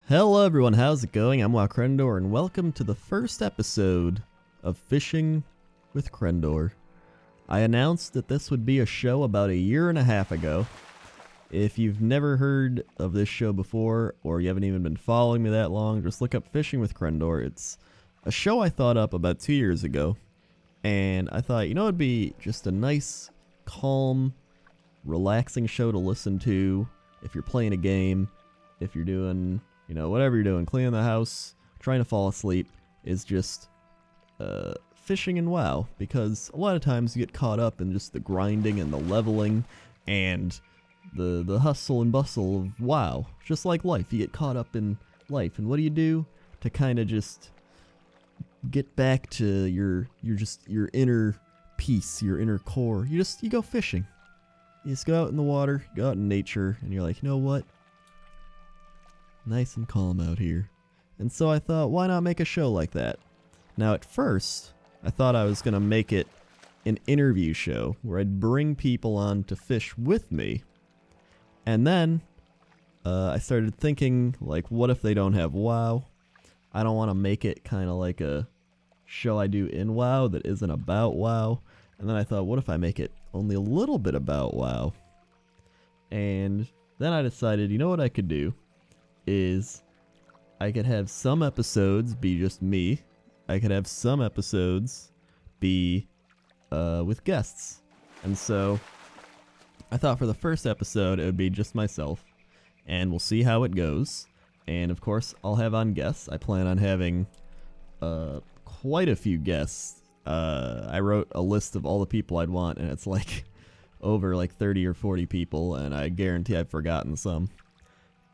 Hello everyone, how's it going? I'm WoWcrendor and welcome to the first episode of Fishing with Crendor. I announced that this would be a show about a year and a half ago. If you've never heard of this show before, or you haven't even been following me that long, just look up Fishing with Crendor. It's a show I thought up about 2 years ago, and I thought, it'd be just a nice, calm, relaxing show to listen to if you're playing a game, if you're doing whatever you're doing, cleaning the house, trying to fall asleep, is just fishing in WoW. Because a lot of times you get caught up in just the grinding and the leveling and the hustle and bustle of WoW. Just like life, you get caught up in life. And what do you do to kind of just get back to your inner peace, your inner core? You go fishing. You just go out in the water, go out in nature, and you're like, you know what? Nice and calm out here. And so I thought, why not make a show like that? Now at first, I thought I was going to make it an interview show where I'd bring people on to fish with me. And then I started thinking, like, what if they don't have WoW? I don't want to make it kind of like a show I do in WoW that isn't about WoW. And then I thought, what if I make it only a little bit about WoW? And then I decided, you know what I could do? Is I could have some episodes be just me. I could have some episodes be with guests. And so I thought for the first episode it would be just myself, and we'll see how it goes. And of course I'll have on guests. I plan on having quite a few guests. I wrote a list of all the people I'd want, and it's like over like 30 or 40 people, and I guarantee I've forgotten some.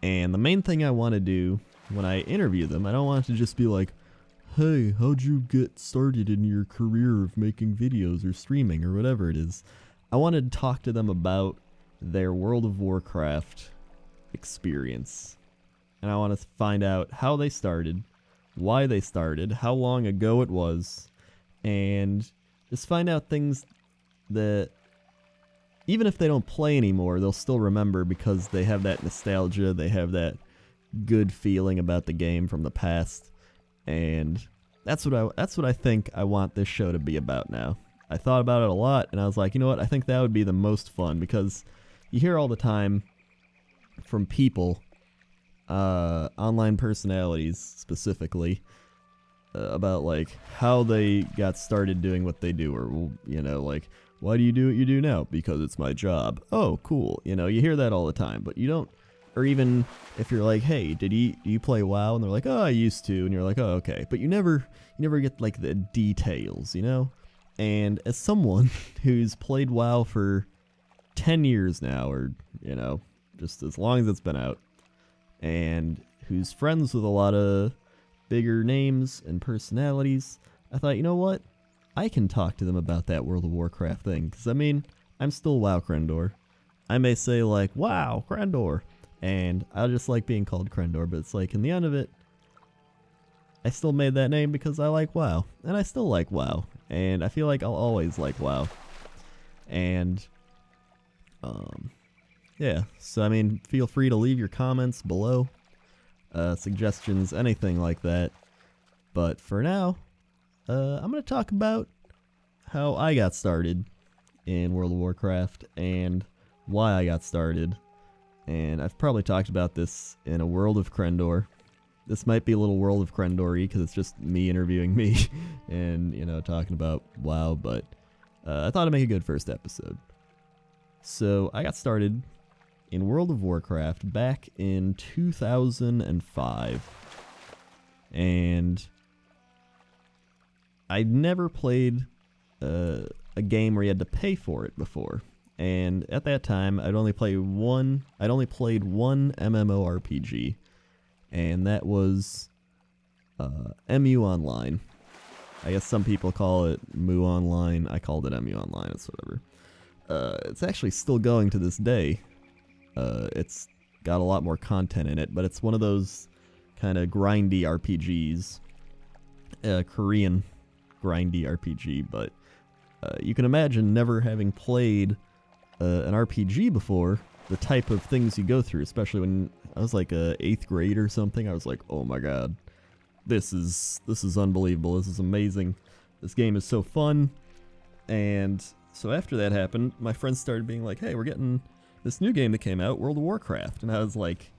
And the main thing I want to do when I interview them, I don't want it to just be like, hey, how'd you get started in your career of making videos or streaming or whatever it is. I want to talk to them about their World of Warcraft experience. And I want to find out how they started, why they started, how long ago it was, and just find out things that even if they don't play anymore, they'll still remember because they have that nostalgia, they have that good feeling about the game from the past. And that's what I think I want this show to be about now. I thought about it a lot, and I was like, you know what, I think that would be the most fun, because you hear all the time from people, online personalities specifically, about like how they got started doing what they do, or like, why do you do what you do now? Because it's my job. Oh, cool. You hear that all the time, but you don't, or even if you're like, hey, do you play WoW? And they're like, oh, I used to. And you're like, oh, okay. But you never get like the details, And as someone who's played WoW for 10 years now, or, just as long as it's been out, and who's friends with a lot of bigger names and personalities, I thought, you know what? I can talk to them about that World of Warcraft thing, because I'm still WoWcrendor. I may say like, wow, Crendor, and I just like being called Crendor, but it's like, in the end of it, I still made that name because I like WoW, and I still like WoW, and I feel like I'll always like WoW. And, yeah, so feel free to leave your comments below, suggestions, anything like that, but for now, I'm going to talk about how I got started in World of Warcraft and why I got started. And I've probably talked about this in a World of Crendor. This might be a little World of Crendor-y because it's just me interviewing me and, talking about WoW, but I thought it'd make a good first episode. So I got started in World of Warcraft back in 2005. And I'd never played a game where you had to pay for it before, and at that time I'd only played one MMORPG, and that was MU Online. I guess some people call it Mu Online. I called it MU Online. It's whatever. It's actually still going to this day. It's got a lot more content in it, but it's one of those kind of grindy RPGs, Korean grindy RPG, but you can imagine never having played an RPG before, the type of things you go through, especially when I was like 8th grade or something. I was like, oh my god, this is unbelievable. This is amazing. This game is so fun. And so after that happened, my friends started being like, hey, we're getting this new game that came out, World of Warcraft. And I was like,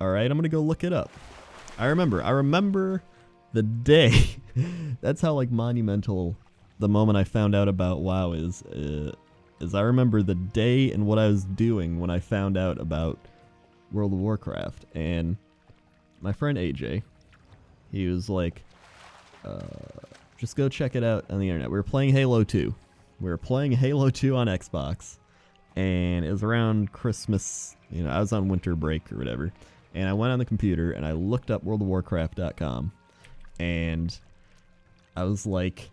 all right, I'm gonna go look it up. I remember the day. That's how like monumental the moment I found out about WoW is I remember the day and what I was doing when I found out about World of Warcraft. And my friend AJ, he was like, just go check it out on the internet. We were playing Halo 2. We were playing Halo 2 on Xbox, and it was around Christmas. You know, I was on winter break or whatever, and I went on the computer and I looked up worldofwarcraft.com, and I was like,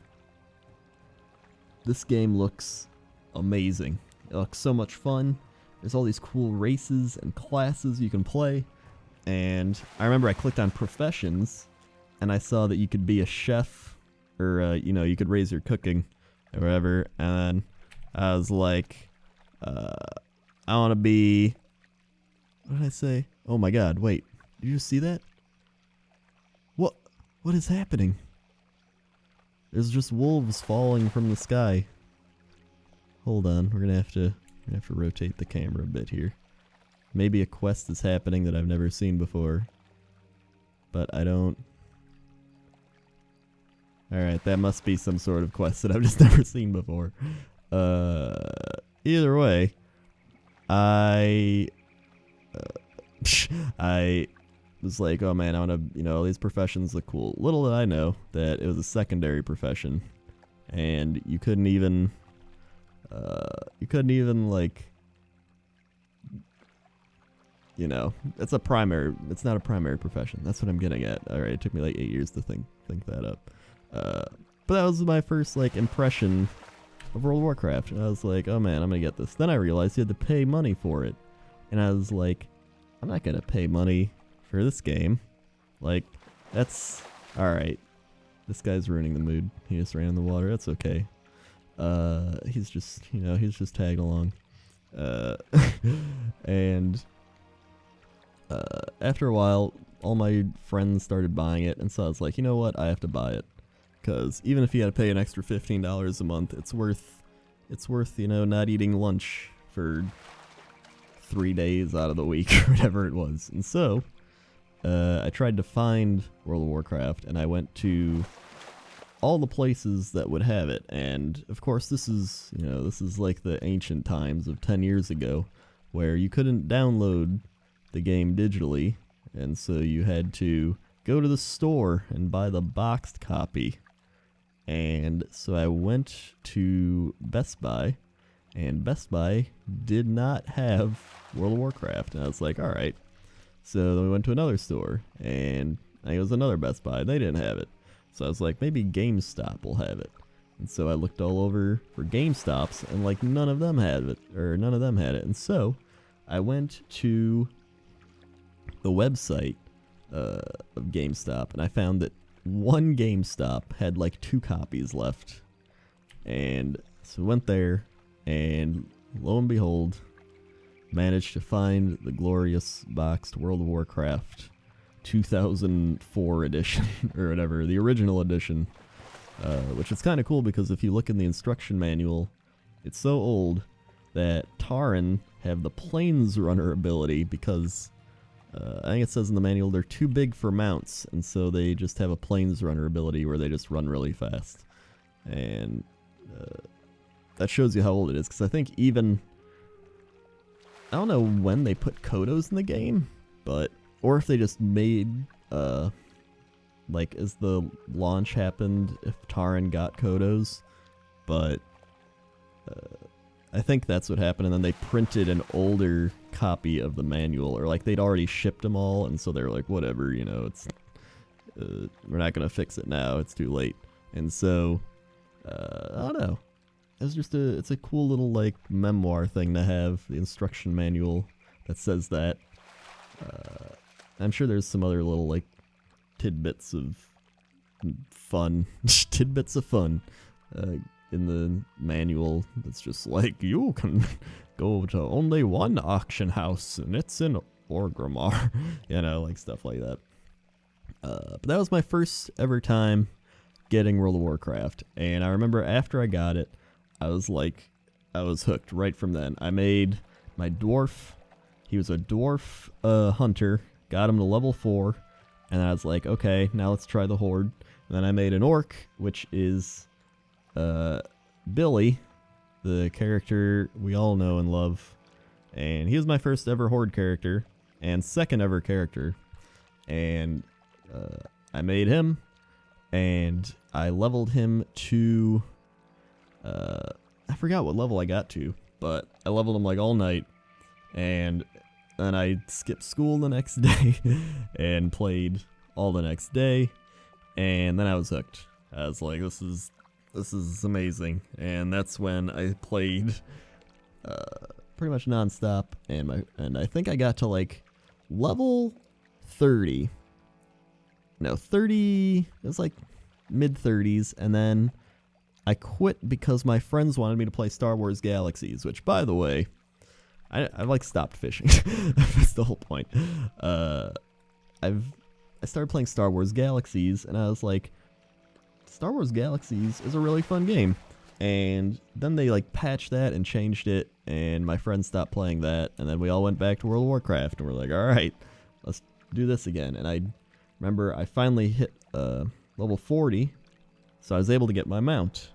this game looks amazing. It looks so much fun. There's all these cool races and classes you can play. And I remember I clicked on professions, and I saw that you could be a chef, or you know, you could raise your cooking or whatever. And I was like, I want to be, what did I say? Oh my god, wait, did you see that? What is happening? There's just wolves falling from the sky. Hold on, we're gonna have to rotate the camera a bit here. Maybe a quest is happening that I've never seen before, but I don't. Alright, that must be some sort of quest that I've just never seen before. Either way, I was like, oh man, I want to, you know, these professions look cool. Little did I know that it was a secondary profession, and you couldn't even like, you know, it's not a primary profession. That's what I'm getting at. All right, it took me like 8 years to think that up. But that was my first like impression of World of Warcraft. And I was like, oh man, I'm gonna get this. Then I realized you had to pay money for it, and I was like, I'm not gonna pay money for this game. Like, that's all right. This guy's ruining the mood. He just ran in the water. That's okay. He's just, you know, he's just tagging along. And after a while, all my friends started buying it, and so I was like, you know what, I have to buy it, because even if you had to pay an extra $15 a month, it's worth, you know, not eating lunch for 3 days out of the week or whatever it was. And so I tried to find World of Warcraft, and I went to all the places that would have it. And of course, this is, you know, this is like the ancient times of 10 years ago, where you couldn't download the game digitally, and so you had to go to the store and buy the boxed copy. And so I went to Best Buy, and Best Buy did not have World of Warcraft, and I was like, alright. So then we went to another store, and I think it was another Best Buy. They didn't have it. So I was like, maybe GameStop will have it. And so I looked all over for GameStops, and like none of them had it. And so I went to the website of GameStop, and I found that one GameStop had like 2 copies left. And so I went there, and lo and behold, managed to find the glorious boxed World of Warcraft 2004 edition, or whatever, the original edition, which is kind of cool, because if you look in the instruction manual, it's so old that Tauren have the Plains Runner ability, because I think it says in the manual they're too big for mounts, and so they just have a Plains Runner ability where they just run really fast. And that shows you how old it is, because I think even, I don't know when they put Kodos in the game, but, or if they just made, like, as the launch happened, if Tauren got Kodos, but I think that's what happened, and then they printed an older copy of the manual, or like they'd already shipped them all, and so they were like, whatever, you know, it's, we're not gonna fix it now, it's too late. And so, I don't know, it's just it's a cool little like memoir thing to have, the instruction manual that says that. I'm sure there's some other little like tidbits of fun, in the manual that's just like, you can go to only one auction house, and it's in or Grimoire, you know, like stuff like that. But that was my first ever time getting World of Warcraft, and I remember after I got it, I was hooked right from then. I made my dwarf. He was a dwarf hunter, got him to level 4, and I was like, okay, now let's try the horde. And then I made an orc, which is Billy, the character we all know and love, and he was my first ever horde character and second ever character, and I made him, and I leveled him to I forgot what level I got to, but I leveled him like all night, and then I skipped school the next day and played all the next day, and then I was hooked. I was like, this is amazing, and that's when I played pretty much nonstop, and I think I got to like level 30. No, 30. It was like mid 30s, and then I quit because my friends wanted me to play Star Wars Galaxies, which, by the way, I like stopped fishing. That's the whole point. I started playing Star Wars Galaxies, and I was like, Star Wars Galaxies is a really fun game. And then they like patched that and changed it, and my friends stopped playing that, and then we all went back to World of Warcraft, and we're like, all right, let's do this again. And I remember I finally hit level 40, so I was able to get my mount,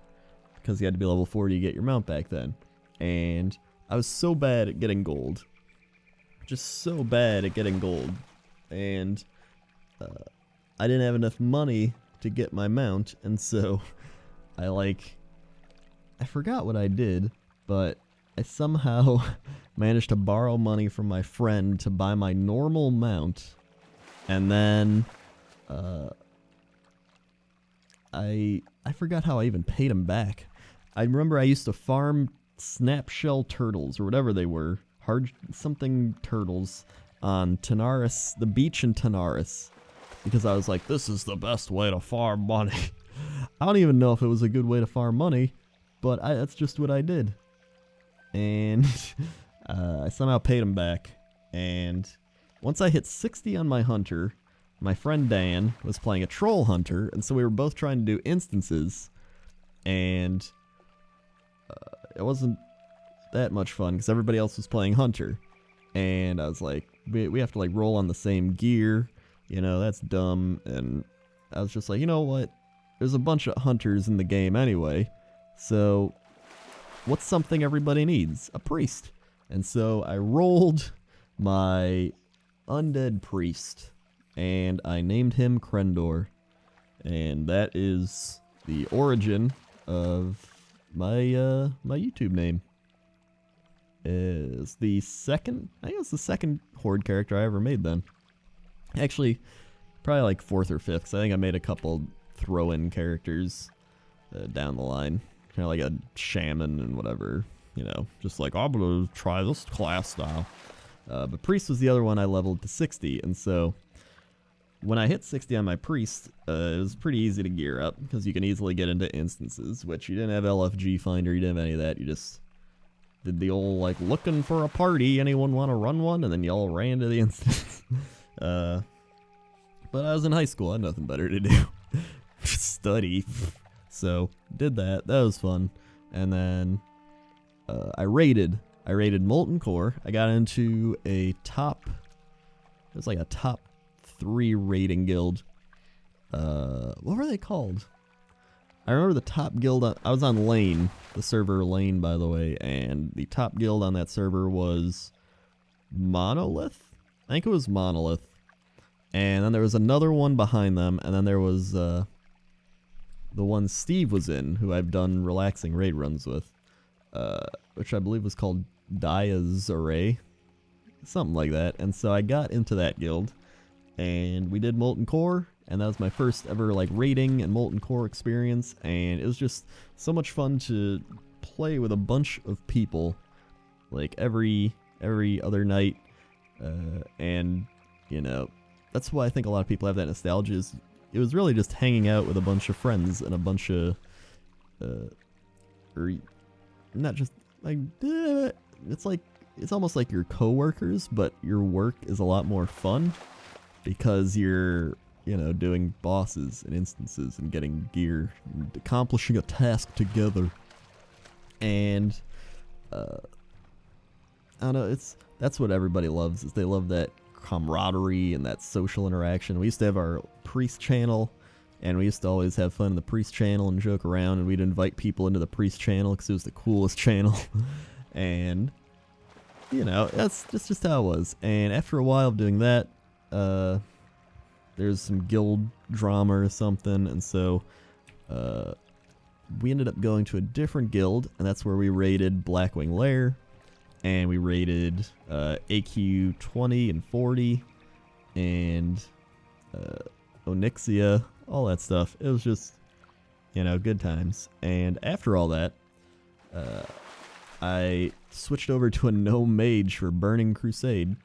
because you had to be level 40 to get your mount back then. And I was so bad at getting gold, just so bad at getting gold, and I didn't have enough money to get my mount, and so I forgot what I did, but I somehow managed to borrow money from my friend to buy my normal mount, and then I forgot how I even paid him back. I remember I used to farm snapshell turtles, or whatever they were, hard something turtles, on Tanaris, the beach in Tanaris, because I was like, this is the best way to farm money. I don't even know if it was a good way to farm money, but that's just what I did. And I somehow paid him back, and once I hit 60 on my hunter, my friend Dan was playing a troll hunter, and so we were both trying to do instances, and it wasn't that much fun because everybody else was playing hunter, and I was like, we have to like roll on the same gear, you know, that's dumb. And I was just like, you know what, there's a bunch of hunters in the game anyway, so what's something everybody needs? A priest. And so I rolled my undead priest, and I named him Crendor, and that is the origin of my my YouTube name. Is the second, I think it was the second horde character I ever made then. Actually, probably like 4th or 5th, because I think I made a couple throw-in characters down the line. Kind of like a shaman and whatever, you know, just like, I'm gonna try this class style. But priest was the other one I leveled to 60, and so when I hit 60 on my priest, it was pretty easy to gear up, because you can easily get into instances, which you didn't have LFG Finder, you didn't have any of that, you just did the old, like, looking for a party, anyone want to run one, and then you all ran to the instance. But I was in high school, I had nothing better to do. Study. So, did that, that was fun. And then, I raided Molten Core. I got into a top, it was like a top 3 raiding guild. What were they called? I remember the top guild, I was on Lane, the server Lane, by the way, and the top guild on that server was Monolith? I think it was Monolith. And then there was another one behind them, and then there was the one Steve was in, who I've done relaxing raid runs with, which I believe was called Dia's Array, something like that. And so I got into that guild, and we did Molten Core, and that was my first ever like raiding and Molten Core experience, and it was just so much fun to play with a bunch of people, like every other night, and you know, that's why I think a lot of people have that nostalgia. Is it was really just hanging out with a bunch of friends and a bunch of, or not just like, it's like it's almost like your coworkers, but your work is a lot more fun because you're, you know, doing bosses and instances and getting gear and accomplishing a task together. And I don't know, that's what everybody loves, is they love that camaraderie and that social interaction. We used to have our priest channel, and we used to always have fun in the priest channel and joke around, and we'd invite people into the priest channel because it was the coolest channel. And you know, that's just how it was. And after a while of doing that, there's some guild drama or something, and so we ended up going to a different guild, and that's where we raided Blackwing Lair, and we raided AQ 20 and 40, and Onyxia, all that stuff. It was just, you know, good times. And after all that, I switched over to a gnome mage for Burning Crusade,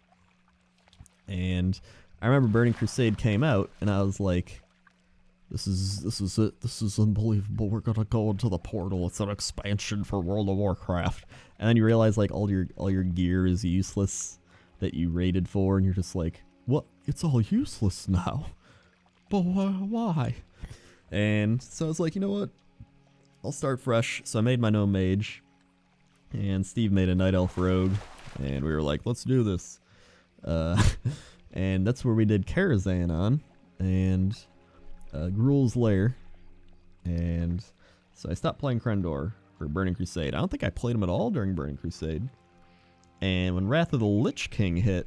and I remember Burning Crusade came out, and I was like, this is it. This is unbelievable. We're gonna go into the portal. It's an expansion for World of Warcraft. And then you realize like all your gear is useless that you raided for, and you're just like, what? It's all useless now. But why? And so I was like, you know what? I'll start fresh. So I made my gnome mage, and Steve made a night elf rogue, and we were like, let's do this. And that's where we did Karazhan on, and Gruul's Lair, and so I stopped playing Crendor for Burning Crusade. I don't think I played him at all during Burning Crusade. And when Wrath of the Lich King hit,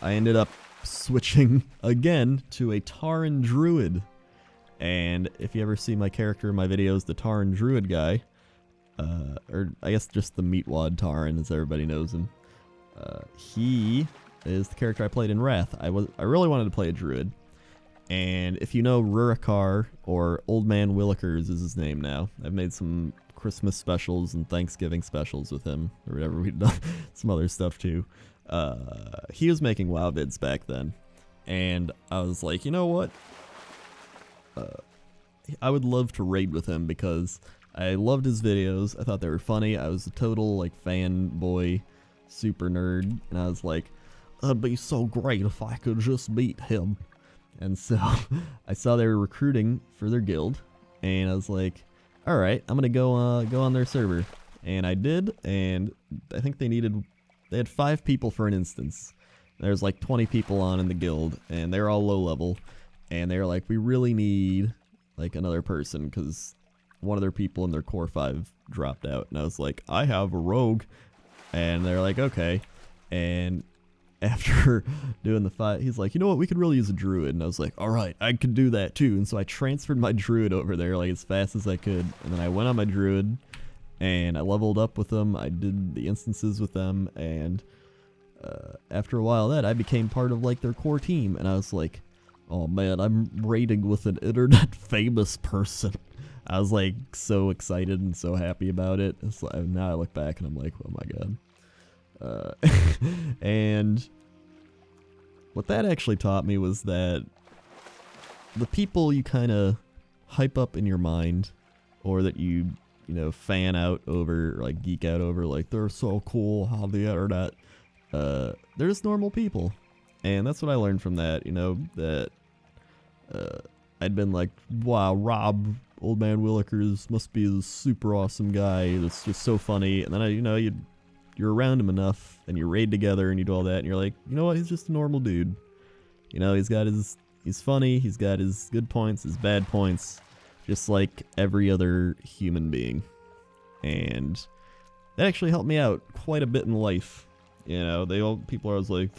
I ended up switching again to a Tauren Druid. And if you ever see my character in my videos, the Tauren Druid guy, or I guess just the Meatwad Tauren as everybody knows him, he is the character I played in Wrath. I really wanted to play a Druid. And if you know Rurikar, or Old Man Willikers is his name now. I've made some Christmas specials and Thanksgiving specials with him, or whatever. We've done some other stuff too. He was making WoW vids back then, and I was like, you know what? I would love to raid with him because I loved his videos. I thought they were funny. I was a total like fanboy, super nerd, and I was like, it'd be so great if I could just beat him. And so I saw they were recruiting for their guild, and I was like, all right, I'm gonna go on their server. And I did, and I think they had 5 people for an instance. There's like 20 people on in the guild, and they're all low level, and they were like, we really need like another person because one of their people in their core 5 dropped out. And I was like, I have a rogue. And they're like, okay. And after doing the fight, he's like, you know what, we could really use a druid. And I was like, all right, I could do that too. And so I transferred my druid over there like as fast as I could, and then I went on my druid and I leveled up with them. I did the instances with them, and after a while of that, I became part of like their core team. And I was like, oh man, I'm raiding with an internet famous person. I was like so excited and so happy about it. It's like, now I look back and I'm like, oh my god. And what that actually taught me was that the people you kind of hype up in your mind, or that you know, fan out over, or like geek out over, like they're so cool on the internet, they're just normal people. And that's what I learned from that, you know, that I'd been like, wow, Rob, Old Man Willikers must be this super awesome guy that's just so funny. And then you're around him enough, and you raid together, and you do all that, and you're like, you know what, he's just a normal dude. You know, he's funny, he's got his good points, his bad points, just like every other human being. And that actually helped me out quite a bit in life. You know, people are always like,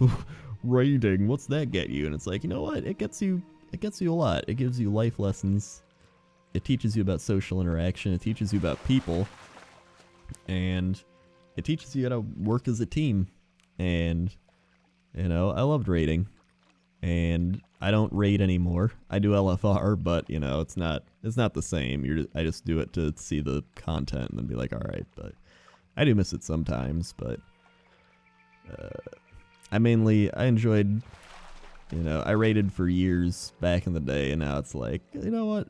raiding, what's that get you? And it's like, you know what, it gets you a lot. It gives you life lessons. It teaches you about social interaction. It teaches you about people. And it teaches you how to work as a team. And, you know, I loved raiding. And I don't raid anymore. I do LFR, but, you know, it's not the same. I just do it to see the content and then be like, all right. But I do miss it sometimes. But I enjoyed, you know, I raided for years back in the day, and now it's like, you know what?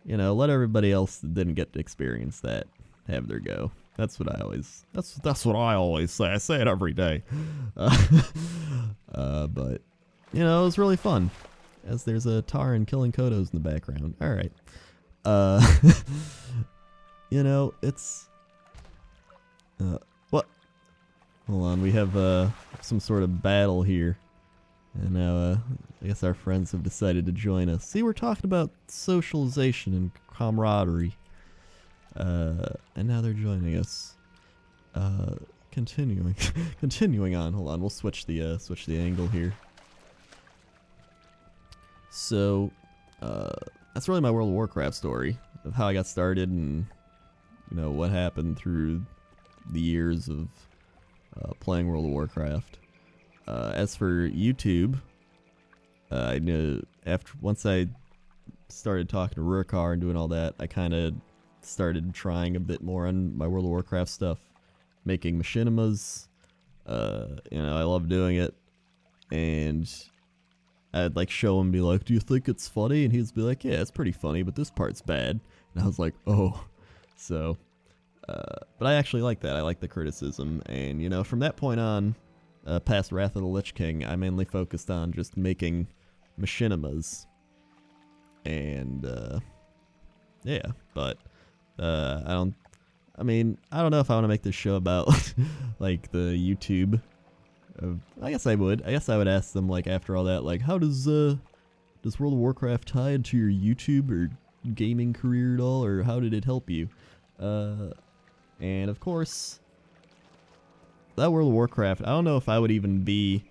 You know, let everybody else that didn't get to experience that have their go. That's what I always. That's what I always say. I say it every day. But you know, it was really fun. As there's a Taran killing Kodos in the background. All right. You know, it's. What? Hold on, we have some sort of battle here, and now I guess our friends have decided to join us. See, we're talking about socialization and camaraderie. And now they're joining us. Continuing on. Hold on, we'll switch the angle here. So, that's really my World of Warcraft story of how I got started and, you know, what happened through the years of playing World of Warcraft. As for YouTube, I knew once I started talking to Rurikar and doing all that, I kind of started trying a bit more on my World of Warcraft stuff, making machinimas. You know, I love doing it, and I'd like show him, be like, "Do you think it's funny?" And he'd be like, "Yeah, it's pretty funny, but this part's bad." And I was like, "Oh," so. But I actually like that. I like the criticism, and you know, from that point on, past Wrath of the Lich King, I mainly focused on just making machinimas, and yeah. But I don't know if I want to make this show about like the YouTube. I guess I would ask them, like, after all that, like, how does World of Warcraft tie into your YouTube or gaming career at all, or how did it help you? And of course, that World of Warcraft, I don't know if I would even be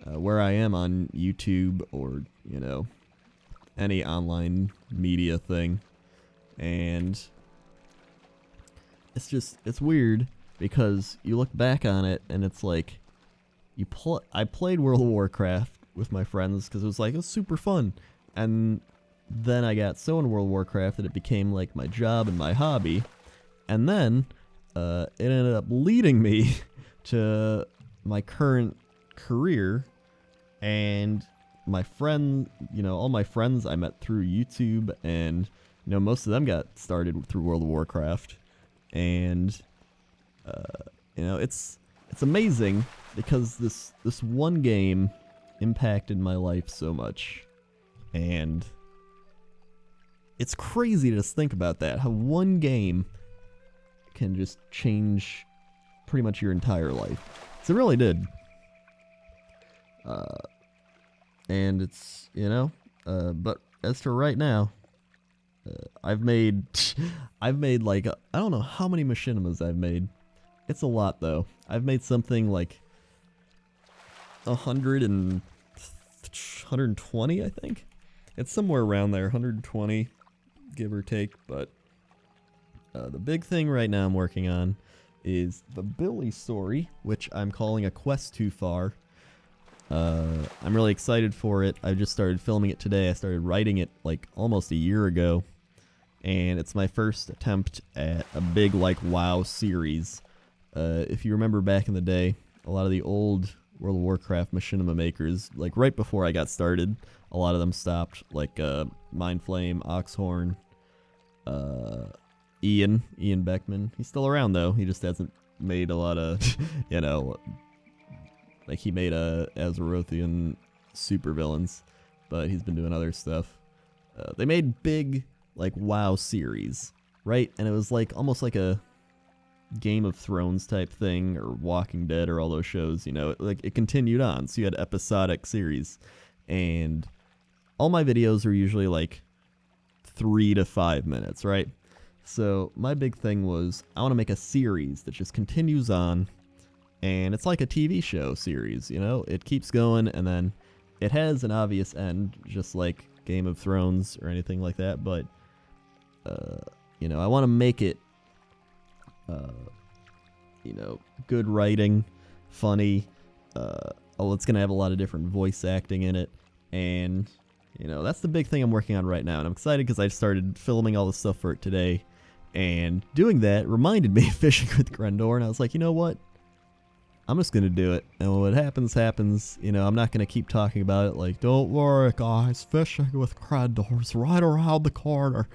where I am on YouTube or, you know, any online media thing. And it's weird because you look back on it and it's like, I played World of Warcraft with my friends because it was super fun. And then I got so into World of Warcraft that it became like my job and my hobby. And then it ended up leading me to my current career, and my friend, you know, all my friends I met through YouTube, and you know, most of them got started through World of Warcraft, and you know, it's amazing because this one game impacted my life so much, and it's crazy to just think about that, how one game can just change pretty much your entire life. So it really did. And it's, you know, but as for right now, I've made like, I don't know how many machinimas I've made. It's a lot though. I've made something like 120, I think. It's somewhere around there, 120, give or take, but the big thing right now I'm working on is the Billy story, which I'm calling A Quest Too Far. I'm really excited for it. I just started filming it today. I started writing it like almost a year ago, and it's my first attempt at a big like WoW series. If you remember back in the day, a lot of the old World of Warcraft machinima makers, like right before I got started, a lot of them stopped, like Mindflame, Oxhorn, Ian Beckman. He's still around though. He just hasn't made a lot of, you know, like he made Azerothian supervillains, but he's been doing other stuff. They made big like WoW series, right? And it was like almost like a Game of Thrones type thing, or Walking Dead, or all those shows. You know, like it continued on. So you had episodic series, and all my videos are usually like 3 to 5 minutes, right? So my big thing was I want to make a series that just continues on, and it's like a TV show series, you know? It keeps going, and then it has an obvious end, just like Game of Thrones or anything like that, but, you know, I want to make it, you know, good writing, funny, it's going to have a lot of different voice acting in it, and, you know, that's the big thing I'm working on right now, and I'm excited because I started filming all the stuff for it today. And doing that reminded me of Fishing with Crendor, and I was like, you know what? I'm just going to do it. And what happens, happens. You know, I'm not going to keep talking about it like, don't worry, guys, Fishing with Crendor's right around the corner.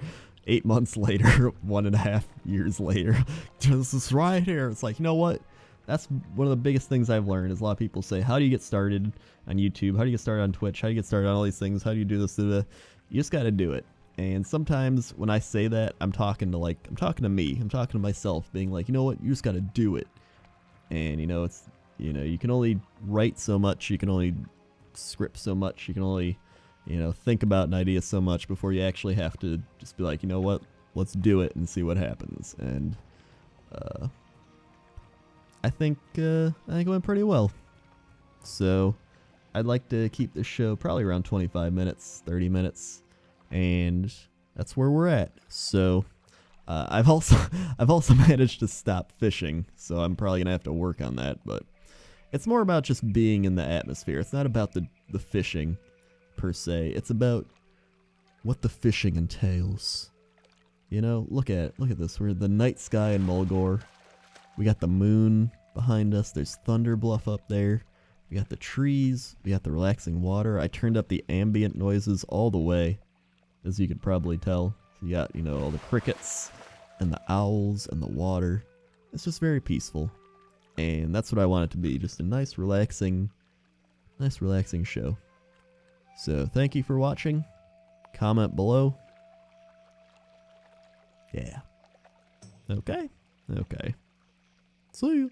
8 months later, 1.5 years later, this is right here. It's like, you know what? That's one of the biggest things I've learned is a lot of people say, how do you get started on YouTube? How do you get started on Twitch? How do you get started on all these things? How do you do this? You just got to do it. And sometimes when I say that, I'm talking to me. I'm talking to myself, being like, you know what? You just got to do it. And, you can only write so much. You can only script so much. You can only, think about an idea so much before you actually have to just be like, you know what? Let's do it and see what happens. And, I think it went pretty well. So I'd like to keep this show probably around 25 minutes, 30 minutes, and that's where we're at. So I've also managed to stop fishing, so I'm probably gonna have to work on that. But it's more about just being in the atmosphere. It's not about the fishing per se. It's about what the fishing entails. Look at this. We're in the night sky in Mulgore. We got the moon behind us. There's Thunder Bluff up there. We got the trees. We got the relaxing water. I turned up the ambient noises all the way, as you could probably tell. So you got, all the crickets and the owls and the water. It's just very peaceful. And that's what I want it to be. Just a nice relaxing show. So thank you for watching. Comment below. Yeah. Okay. See you.